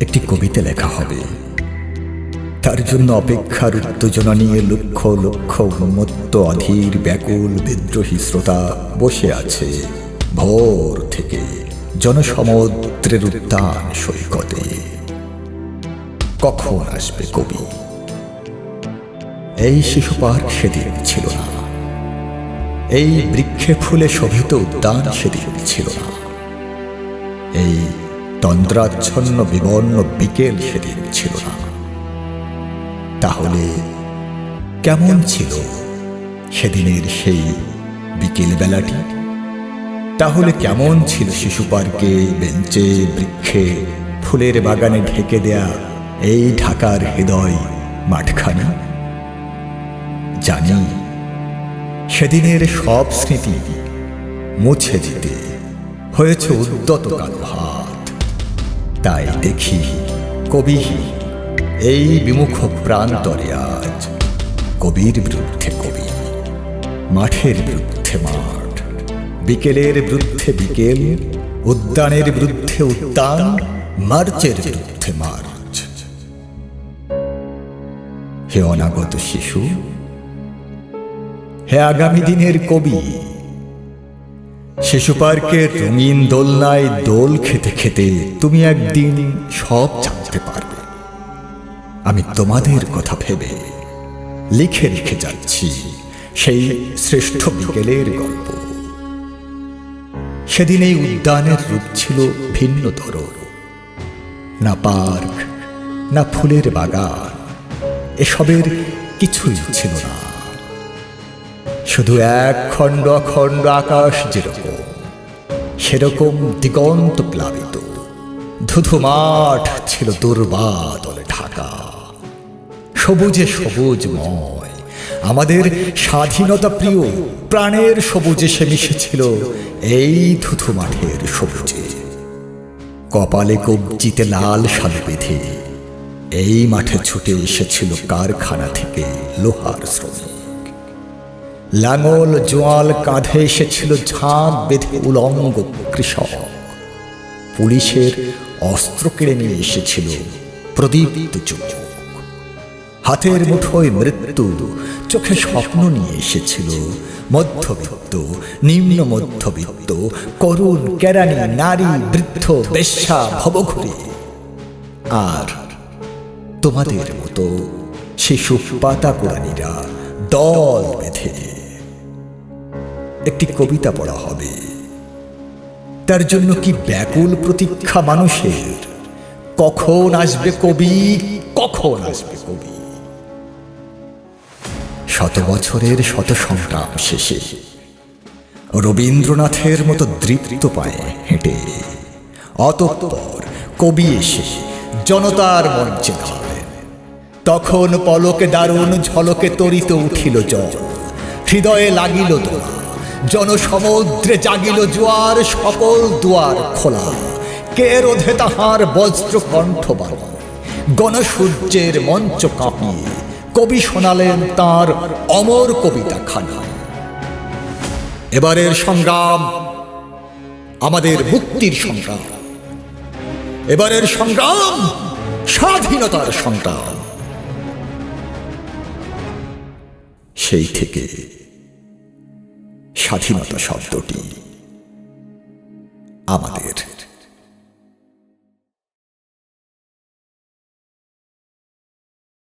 একটি কবিতা লেখা হবে। তার জন্য অপেক্ষার উত্তেজনা নিয়ে লক্ষ লক্ষ উন্মত্ত অধীর ব্যাকুল বিদ্রোহী শ্রোতা বসে আছে ভোর থেকে জনসমুদ্রের উদ্যান সৈকতে। কখন আসবে কবি? এই শিশু পার্ক সেদিন ছিল না, এই বৃক্ষে ফুলে শোভিত উদ্যান সেদিন ছিল না, এই তন্দ্রাচ্ছন্ন বিবর্ণ বিকেল সেদিন ছিল না। তাহলে কেমন ছিল সেদিনের সেই বিকেল বেলাটি? তাহলে কেমন ছিল শিশু পার্কে, বেঞ্চে, বৃক্ষে, ফুলের বাগানে ঢেকে দেয়া এই ঢাকার হৃদয় মাঠখানি? জানি সেদিনের সব স্মৃতি মুছে দিতে হয়েছে উদ্যত কালো হাত। তাই দেখি কবি এই বিমুখ প্রান্তরে আজ কবির বিরুদ্ধে কবি, মাঠের বিরুদ্ধে মাঠ, বিকেলের বিরুদ্ধে বিকেল, উদ্যানের বিরুদ্ধে উদ্যান, মার্চের বিরুদ্ধে মার্চ। হে অনাগত শিশু, হে আগামী দিনের কবি, শিশু পার্কের রঙিন দোলনায় দোল খেতে খেতে তুমি একদিন সব জানতে পারবে। আমি তোমাদের কথা ভেবে লিখে লিখে যাচ্ছি সেই শ্রেষ্ঠ বিকেলের গল্প। সেদিন এই উদ্যানের রূপ ছিল ভিন্নতর। না পার্ক, না ফুলের বাগান, এসবের কিছুই ছিল না। শুধু এক খণ্ড অখণ্ড আকাশ যেরকম, সেরকম দিগন্ত প্লাবিত ধুধু মাঠ ছিল দুর্বাদলে ঢাকা। সবুজে সবুজময়, আমাদের স্বাধীনতা প্রিয় প্রাণের সবুজে সে মিশেছিল এই ধুধু মাঠের সবুজে। কপালে কবজিতে লাল শালু বেঁধে এই মাঠে ছুটে এসেছিল কারখানা থেকে লোহার শ্রমিক। লাঙল জোয়াল কাঁধে এসেছিল ঝাঁক বেঁধে উলঙ্গ কৃষক। পুলিশের অস্ত্র কেড়ে নিয়ে এসেছিল প্রদীপ্ত চোখ। হাতের মুঠোয় মৃত্যু, চোখে স্বপ্ন নিয়ে এসেছিল মধ্যবিত্ত, নিম্ন মধ্যবিত্ত, করুণ, কেরানি, নারী, বৃদ্ধ, বেশ্যা, ভবঘুরে। আর তোমাদের মতো শিশু পাতা কোরআনীরা দল বেঁধে একটি কবিতা পড়া হবে। তার জন্য কি ব্যাকুল প্রতীক্ষা মানুষের! কখন আসবে কবি, কখন আসবে কবি! শত বছরের শত সংগ্রাম শেষে রবীন্দ্রনাথের মতো দৃপ্ত পায়ে হেঁটে অতঃপর কবি এসে জনতার মঞ্চে দাঁড়ালেন। তখন পলকে দারুণ ঝলকে তরিত উঠিল জল, হৃদয়ে লাগিল দোলা, জনসমুদ্রে জাগিল জোয়ার, সকল দুয়ার খোলা। কে রোধে তাহার বজ্র কণ্ঠবাণী, গণসূর্যের মঞ্চ কাঁপিয়ে কবি শোনালেন তাঁর অমর কবিতা খানা। এবারের সংগ্রাম আমাদের মুক্তির সংগ্রাম, এবারের সংগ্রাম স্বাধীনতার সংগ্রাম। সেই থেকে স্বাধীনতা শব্দটি আমাদের